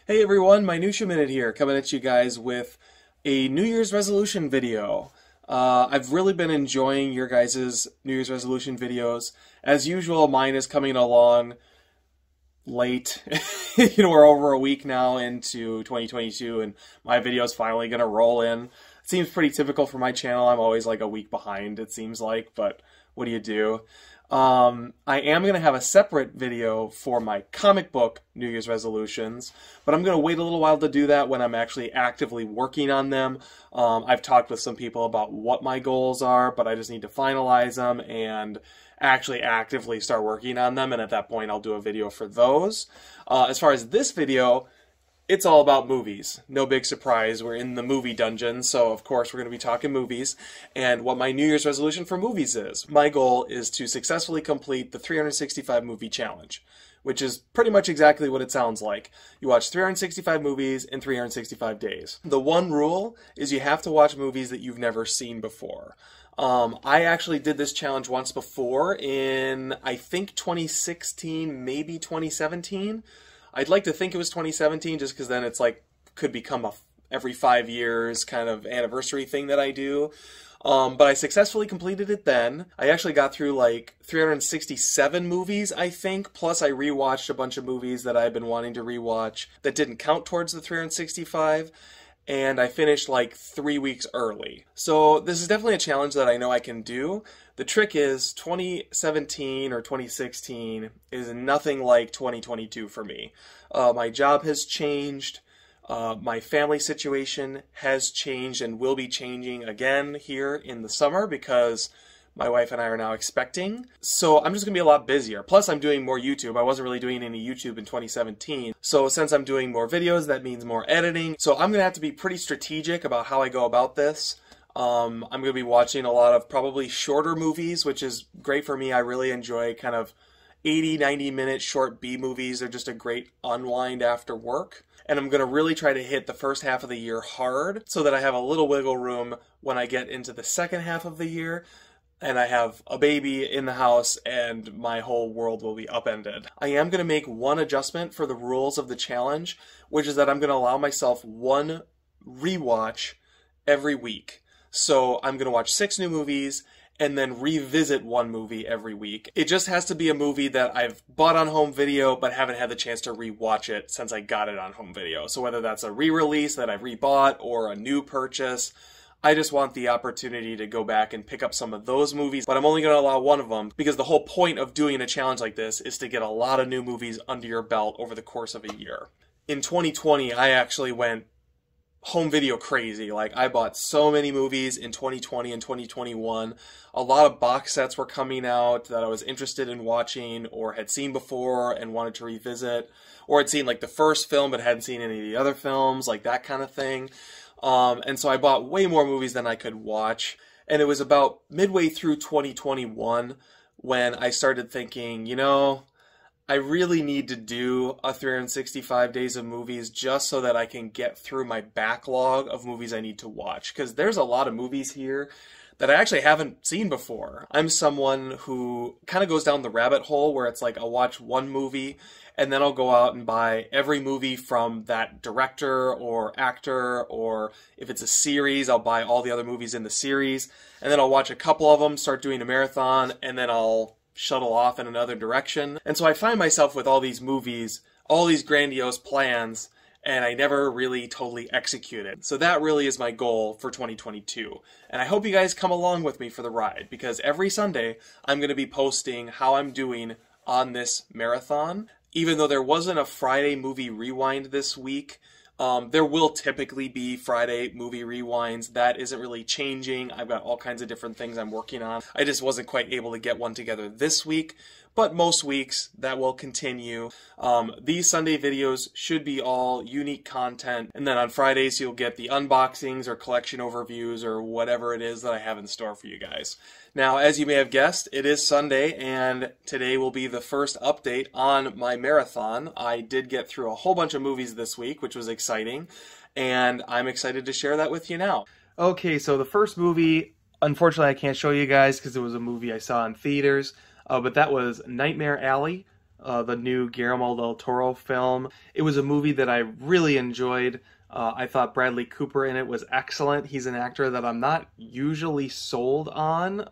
Hey everyone, Minutia Minute here, coming at you guys with a New Year's resolution video. I've really been enjoying your guys' New Year's resolution videos. As usual, mine is coming along late. We're over a week now into 2022 and my video is finally going to roll in. It seems pretty typical for my channel. I'm always like a week behind, it seems like, but what do you do? I am going to have a separate video for my comic book New Year's resolutions, but I'm going to wait a little while to do that when I'm actually actively working on them. I've talked with some people about what my goals are, but I just need to finalize them and actually actively start working on them, and at that point I'll do a video for those. As far as this video, it's all about movies. No big surprise, we're in the movie dungeon, so of course we're going to be talking movies, and what my New Year's resolution for movies is. My goal is to successfully complete the 365 movie challenge, which is pretty much exactly what it sounds like. You watch 365 movies in 365 days. The one rule is you have to watch movies that you've never seen before. I actually did this challenge once before in, I think 2016, maybe 2017. I'd like to think it was 2017 just because then it's like, could become a every 5 years kind of anniversary thing that I do. But I successfully completed it then. I actually got through like 367 movies, I think, plus I rewatched a bunch of movies that I've been wanting to rewatch that didn't count towards the 365. And I finished like 3 weeks early. So this is definitely a challenge that I know I can do. The trick is 2017 or 2016 is nothing like 2022 for me. My job has changed. My family situation has changed and will be changing again here in the summer because my wife and I are now expecting. So I'm just going to be a lot busier. Plus I'm doing more YouTube. I wasn't really doing any YouTube in 2017. So since I'm doing more videos, that means more editing. So I'm going to have to be pretty strategic about how I go about this. I'm going to be watching a lot of probably shorter movies, which is great for me. I really enjoy kind of 80, 90-minute short B movies. They're just a great unwind after work. And I'm going to really try to hit the first half of the year hard so that I have a little wiggle room when I get into the second half of the year. And I have a baby in the house and my whole world will be upended. I am going to make one adjustment for the rules of the challenge, which is that I'm going to allow myself one rewatch every week. So I'm going to watch 6 new movies and then revisit one movie every week. It just has to be a movie that I've bought on home video but haven't had the chance to rewatch it since I got it on home video. So whether that's a re-release that I've rebought or a new purchase, I just want the opportunity to go back and pick up some of those movies, but I'm only going to allow one of them because the whole point of doing a challenge like this is to get a lot of new movies under your belt over the course of a year. In 2020, I actually went home video crazy. Like, I bought so many movies in 2020 and 2021. A lot of box sets were coming out that I was interested in watching or had seen before and wanted to revisit, or had seen like the first film but hadn't seen any of the other films, like that kind of thing. And so I bought way more movies than I could watch. And it was about midway through 2021 when I started thinking, I really need to do a 365 days of movies just so that I can get through my backlog of movies I need to watch. Because there's a lot of movies here that I actually haven't seen before. I'm someone who kind of goes down the rabbit hole where it's like I'll watch one movie and then I'll go out and buy every movie from that director or actor, or if it's a series, I'll buy all the other movies in the series, and then I'll watch a couple of them, start doing a marathon, and then I'll shuttle off in another direction. And so I find myself with all these movies, all these grandiose plans, and I never really totally execute it. So that really is my goal for 2022. And I hope you guys come along with me for the ride, because every Sunday I'm going to be posting how I'm doing on this marathon. Even though there wasn't a Friday movie rewind this week, there will typically be Friday movie rewinds. That isn't really changing. I've got all kinds of different things I'm working on. I just wasn't quite able to get one together this week, but most weeks that will continue. These Sunday videos should be all unique content, and then on Fridays you'll get the unboxings or collection overviews or whatever it is that I have in store for you guys. Now, as you may have guessed, it is Sunday, and today will be the first update on my marathon. I did get through a whole bunch of movies this week, which was exciting, and I'm excited to share that with you now. Okay, so the first movie, unfortunately I can't show you guys because it was a movie I saw in theaters, but that was Nightmare Alley the new Guillermo del Toro film. It was a movie that I really enjoyed. I thought Bradley Cooper in it was excellent. He's an actor that I'm not usually sold on.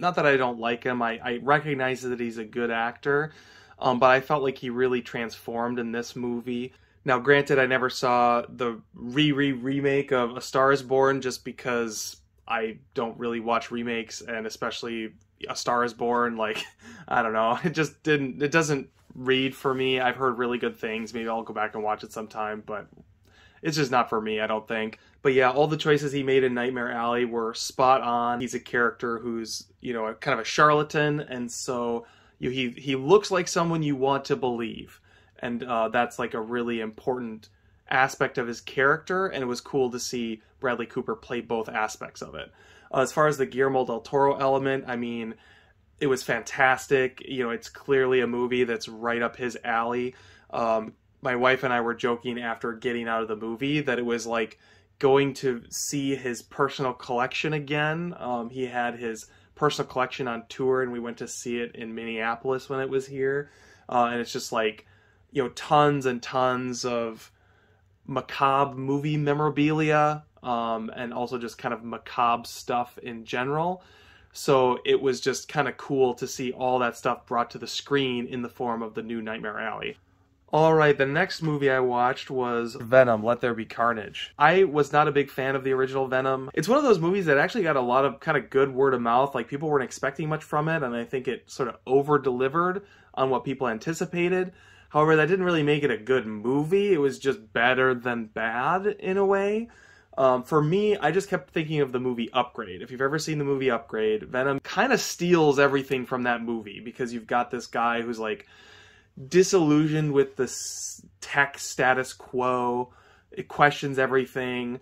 Not that I don't like him. I recognize that he's a good actor, but I felt like he really transformed in this movie. Now, granted, I never saw the remake of A Star is Born just because I don't really watch remakes, and especially A Star is Born, like, I don't know, it doesn't read for me. I've heard really good things. Maybe I'll go back and watch it sometime, but it's just not for me, I don't think. But yeah, all the choices he made in Nightmare Alley were spot on. He's a character who's, you know, kind of a charlatan, and so he looks like someone you want to believe. And that's like a really important aspect of his character, and it was cool to see Bradley Cooper play both aspects of it. As far as the Guillermo del Toro element, I mean, it was fantastic. You know, it's clearly a movie that's right up his alley. My wife and I were joking after getting out of the movie that it was like going to see his personal collection again. He had his personal collection on tour, and we went to see it in Minneapolis when it was here. And it's just like, you know, tons and tons of macabre movie memorabilia, and also just kind of macabre stuff in general. So it was just kind of cool to see all that stuff brought to the screen in the form of the new Nightmare Alley. Alright, the next movie I watched was Venom, Let There Be Carnage. I was not a big fan of the original Venom. It's one of those movies that actually got a lot of kind of good word of mouth. Like, people weren't expecting much from it, and I think it sort of over-delivered on what people anticipated. However, that didn't really make it a good movie. It was just better than bad, in a way. For me, I just kept thinking of the movie Upgrade. If you've ever seen the movie Upgrade, Venom kind of steals everything from that movie, because you've got this guy who's like disillusioned with the tech status quo. It questions everything,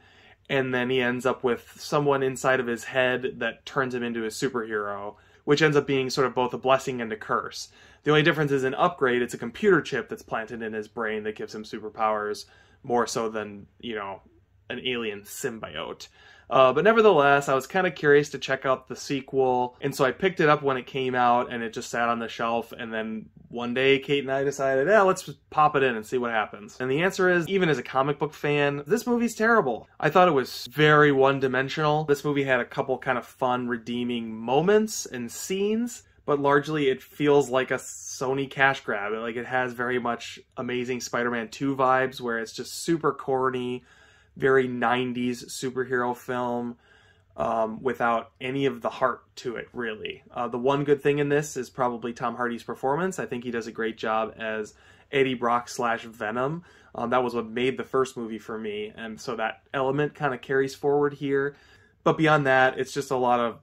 and then he ends up with someone inside of his head that turns him into a superhero, which ends up being sort of both a blessing and a curse. The only difference is in Upgrade, it's a computer chip that's planted in his brain that gives him superpowers, more so than, you know, an alien symbiote. But nevertheless, I was kind of curious to check out the sequel, and so I picked it up when it came out, and it just sat on the shelf, and then one day Kate and I decided, let's just pop it in and see what happens. And the answer is, even as a comic book fan, this movie's terrible. I thought it was very one-dimensional. This movie had a couple kind of fun, redeeming moments and scenes, but largely it feels like a Sony cash grab. Like, it has very much Amazing Spider-Man 2 vibes, where it's just super corny, very 90s superhero film, without any of the heart to it, really. The one good thing in this is probably Tom Hardy's performance. I think he does a great job as Eddie Brock / Venom. That was what made the first movie for me, and so that element kind of carries forward here. But beyond that, it's just a lot of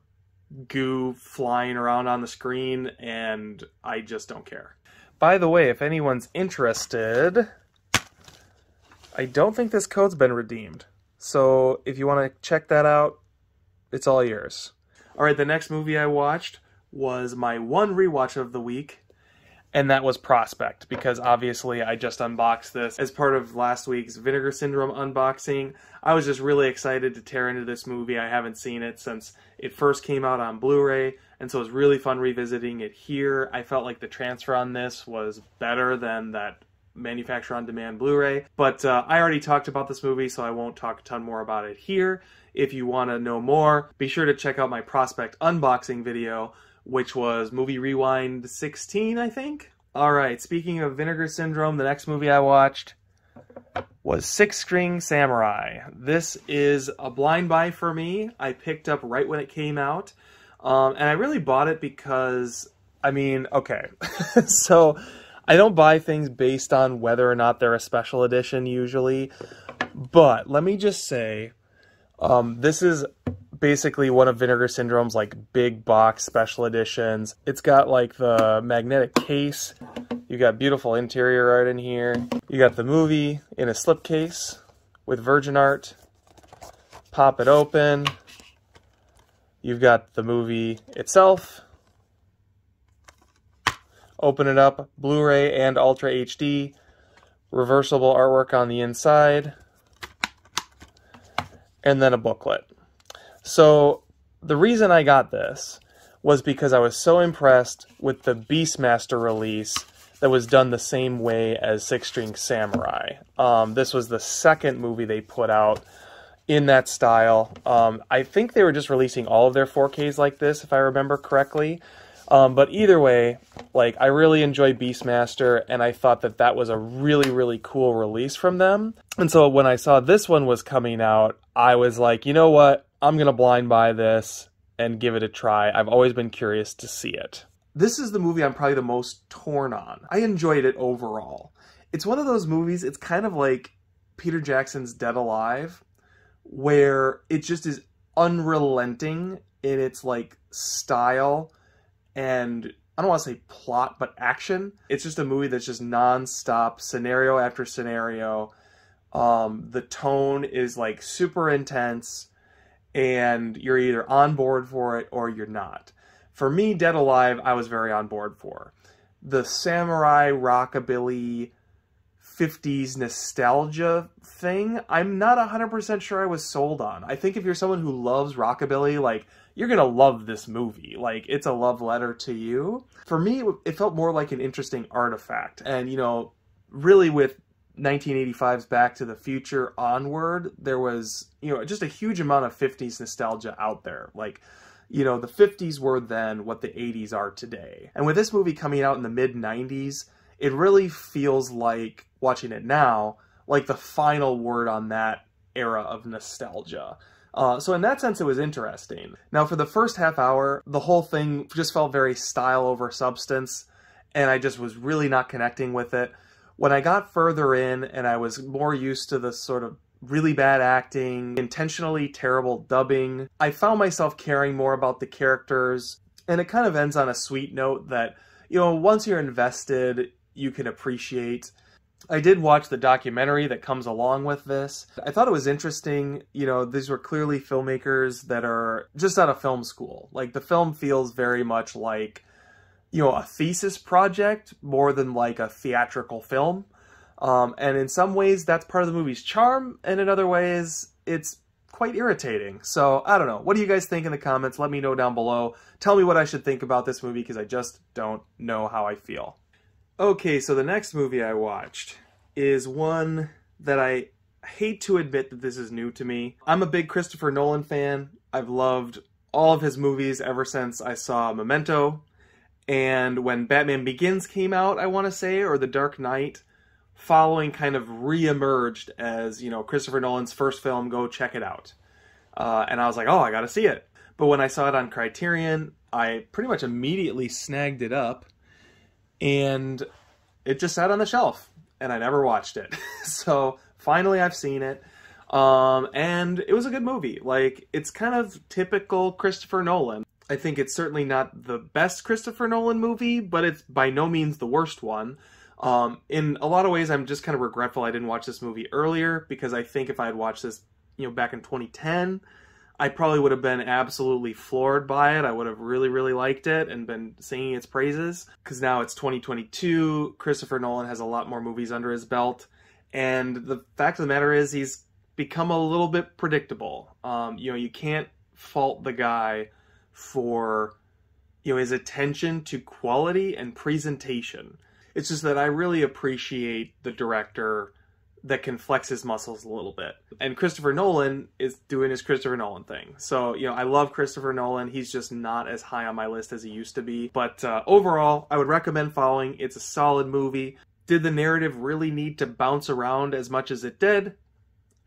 goo flying around on the screen, and I just don't care. By the way, if anyone's interested, I don't think this code's been redeemed. So if you want to check that out, it's all yours. Alright, the next movie I watched was my one rewatch of the week, and that was Prospect, because obviously I just unboxed this as part of last week's Vinegar Syndrome unboxing. I was just really excited to tear into this movie. I haven't seen it since it first came out on Blu-ray, and so it was really fun revisiting it here. I felt like the transfer on this was better than that manufacturer on demand Blu-ray, but I already talked about this movie, so I won't talk a ton more about it here. If you want to know more, be sure to check out my Prospect unboxing video, which was Movie Rewind 16, I think? Alright, speaking of Vinegar Syndrome, the next movie I watched was Six String Samurai. This is a blind buy for me. I picked up right when it came out, and I really bought it because, I mean, okay, so I don't buy things based on whether or not they're a special edition usually, but let me just say, this is basically one of Vinegar Syndrome's like big box special editions. It's got like the magnetic case, you got beautiful interior art in here, you got the movie in a slipcase with virgin art, pop it open, you've got the movie itself, open it up, Blu-ray and Ultra HD, reversible artwork on the inside, and then a booklet. So the reason I got this was because I was so impressed with the Beastmaster release that was done the same way as Six String Samurai. This was the second movie they put out in that style. I think they were just releasing all of their 4Ks like this, if I remember correctly. But either way, like, I really enjoy Beastmaster, and I thought that that was a really, really cool release from them. And so when I saw this one was coming out, I was like, you know what? I'm going to blind buy this and give it a try. I've always been curious to see it. This is the movie I'm probably the most torn on. I enjoyed it overall. It's one of those movies, it's kind of like Peter Jackson's Dead Alive, where it just is unrelenting in its, like, style and, I don't want to say plot, but action. It's just a movie that's just non-stop, scenario after scenario. The tone is, like, super intense, and you're either on board for it or you're not. For me, Dead Alive, I was very on board for. The samurai rockabilly 50s nostalgia thing, I'm not 100% sure I was sold on. I think if you're someone who loves rockabilly, like, you're gonna love this movie. Like, it's a love letter to you. For me, it felt more like an interesting artifact. And, you know, really with 1985's Back to the Future onward, there was, you know, just a huge amount of 50s nostalgia out there. Like, you know, the 50s were then what the 80s are today. And with this movie coming out in the mid-90s, it really feels like, watching it now, like the final word on that era of nostalgia. So in that sense, it was interesting. Now, for the first half hour, the whole thing just felt very style over substance, and I just was really not connecting with it. When I got further in, and I was more used to the sort of really bad acting, intentionally terrible dubbing, I found myself caring more about the characters, and it kind of ends on a sweet note that, you know, once you're invested, you can appreciate. I did watch the documentary that comes along with this. I thought it was interesting. You know, these were clearly filmmakers that are just out of film school. Like, the film feels very much like, you know, a thesis project more than like a theatrical film. And in some ways, that's part of the movie's charm, and in other ways, it's quite irritating. So, I don't know. What do you guys think in the comments? Let me know down below. Tell me what I should think about this movie, because I just don't know how I feel. Okay, so the next movie I watched is one that I hate to admit that this is new to me. I'm a big Christopher Nolan fan. I've loved all of his movies ever since I saw Memento. And when Batman Begins came out, I want to say, or The Dark Knight, following kind of re-emerged as, you know, Christopher Nolan's first film, go check it out. And I was like, oh, I gotta see it. But when I saw it on Criterion, I pretty much immediately snagged it up, and it just sat on the shelf, and I never watched it. So finally I've seen it, and it was a good movie. Like, it's kind of typical Christopher Nolan. I think it's certainly not the best Christopher Nolan movie, but it's by no means the worst one. In a lot of ways, I'm just kind of regretful I didn't watch this movie earlier, because I think if I had watched this, you know, back in 2010, I probably would have been absolutely floored by it. I would have really, really liked it and been singing its praises. Because now it's 2022, Christopher Nolan has a lot more movies under his belt, and the fact of the matter is he's become a little bit predictable. You know, you can't fault the guy for, you know, his attention to quality and presentation. It's just that I really appreciate the director that can flex his muscles a little bit. And Christopher Nolan is doing his Christopher Nolan thing. So, you know, I love Christopher Nolan. He's just not as high on my list as he used to be. But overall, I would recommend following. It's a solid movie. Did the narrative really need to bounce around as much as it did?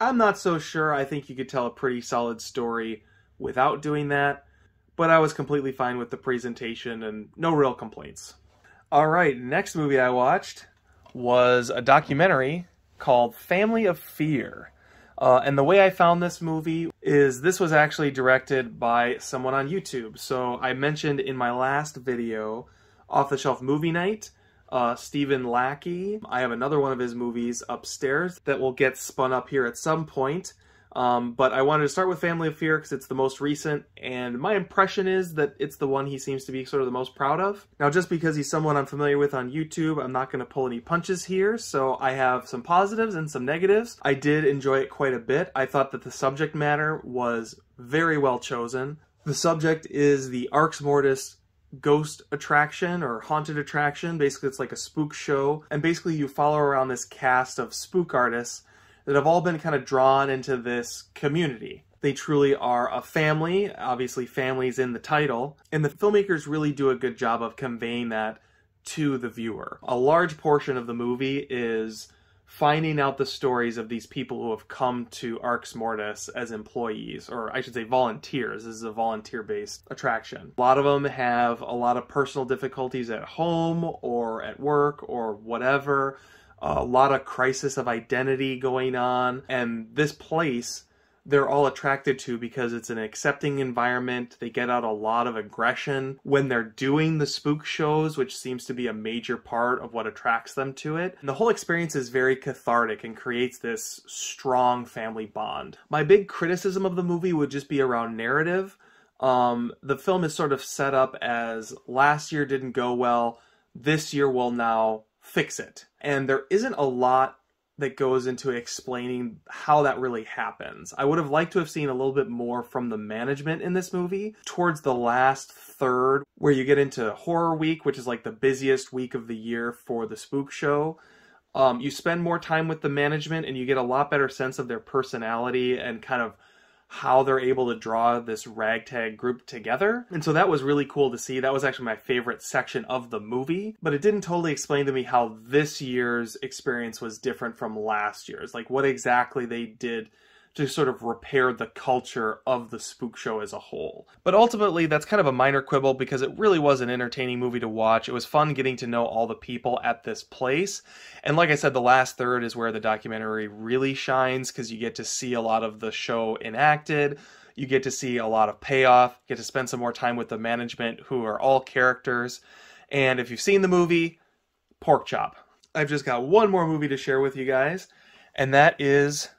I'm not so sure. I think you could tell a pretty solid story without doing that. But I was completely fine with the presentation and no real complaints. Alright, next movie I watched was a documentary called Family of Fear. And the way I found this movie is this was actually directed by someone on YouTube. So I mentioned in my last video, Off the Shelf Movie Night, Stephen Lackey. I have another one of his movies upstairs that will get spun up here at some point. But I wanted to start with Family of Fear because it's the most recent, and my impression is that it's the one he seems to be sort of the most proud of. Now, just because he's someone I'm familiar with on YouTube, I'm not going to pull any punches here, so I have some positives and some negatives. I did enjoy it quite a bit. I thought that the subject matter was very well chosen. The subject is the Arx Mortis ghost attraction or haunted attraction. Basically, it's like a spook show. And basically, you follow around this cast of spook artists that have all been kind of drawn into this community. They truly are a family. Obviously, family's in the title. And the filmmakers really do a good job of conveying that to the viewer. A large portion of the movie is finding out the stories of these people who have come to Arx Mortis as employees, or I should say volunteers. This is a volunteer-based attraction. A lot of them have a lot of personal difficulties at home or at work or whatever. A lot of crisis of identity going on. And this place, they're all attracted to because it's an accepting environment. They get out a lot of aggression when they're doing the spook shows, which seems to be a major part of what attracts them to it. And the whole experience is very cathartic and creates this strong family bond. My big criticism of the movie would just be around narrative. The film is sort of set up as last year didn't go well, this year will now fix it. And there isn't a lot that goes into explaining how that really happens. I would have liked to have seen a little bit more from the management in this movie towards the last third, where you get into Horror Week, which is like the busiest week of the year for the spook show. You spend more time with the management and you get a lot better sense of their personality and kind of how they're able to draw this ragtag group together. And so that was really cool to see. That was actually my favorite section of the movie, but it didn't totally explain to me how this year's experience was different from last year's. Like what exactly they did to sort of repair the culture of the spook show as a whole. But ultimately, that's kind of a minor quibble because it really was an entertaining movie to watch. It was fun getting to know all the people at this place. And like I said, the last third is where the documentary really shines because you get to see a lot of the show enacted. You get to see a lot of payoff. You get to spend some more time with the management who are all characters. And if you've seen the movie, pork chop. I've just got one more movie to share with you guys, and that is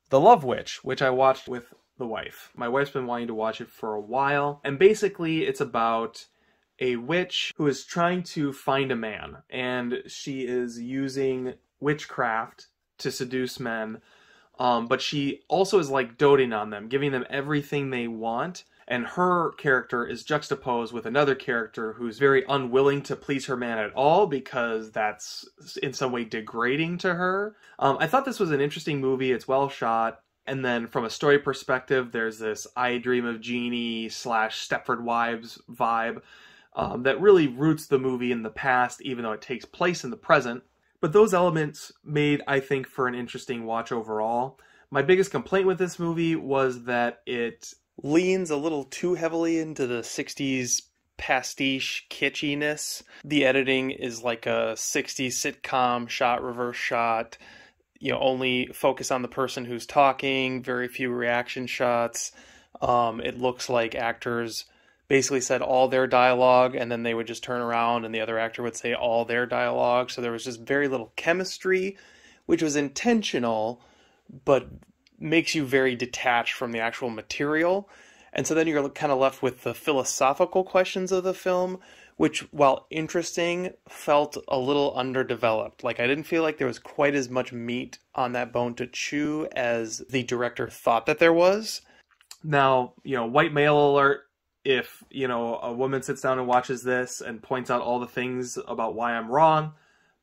The Love Witch, which I watched with the wife. My wife's been wanting to watch it for a while, and basically it's about a witch who is trying to find a man, and she is using witchcraft to seduce men, but she also is like doting on them, giving them everything they want, and her character is juxtaposed with another character who's very unwilling to please her man at all because that's in some way degrading to her. I thought this was an interesting movie. It's well shot. And then from a story perspective, there's this I Dream of Jeannie / Stepford Wives vibe that really roots the movie in the past, even though it takes place in the present. But those elements made, I think, for an interesting watch overall. My biggest complaint with this movie was that it leans a little too heavily into the 60s pastiche kitschiness. The editing is like a 60s sitcom shot, reverse shot, only focus on the person who's talking, very few reaction shots. It looks like actors basically said all their dialogue and then they would just turn around and the other actor would say all their dialogue. So there was just very little chemistry, which was intentional, but makes you very detached from the actual material. And so then you're kind of left with the philosophical questions of the film, which, while interesting, felt a little underdeveloped. Like, I didn't feel like there was quite as much meat on that bone to chew as the director thought that there was. Now, white male alert, if, a woman sits down and watches this and points out all the things about why I'm wrong,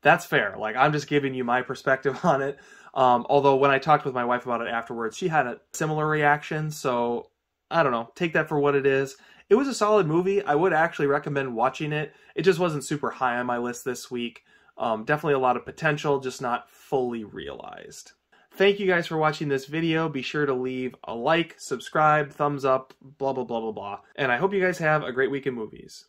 that's fair. Like, I'm just giving you my perspective on it. Although when I talked with my wife about it afterwards, she had a similar reaction, so I don't know, take that for what it is. It was a solid movie. I would actually recommend watching it. It just wasn't super high on my list this week. Definitely a lot of potential, just not fully realized. Thank you guys for watching this video. Be sure to leave a like, subscribe, thumbs up, blah, blah, blah, blah, blah. And I hope you guys have a great week in movies.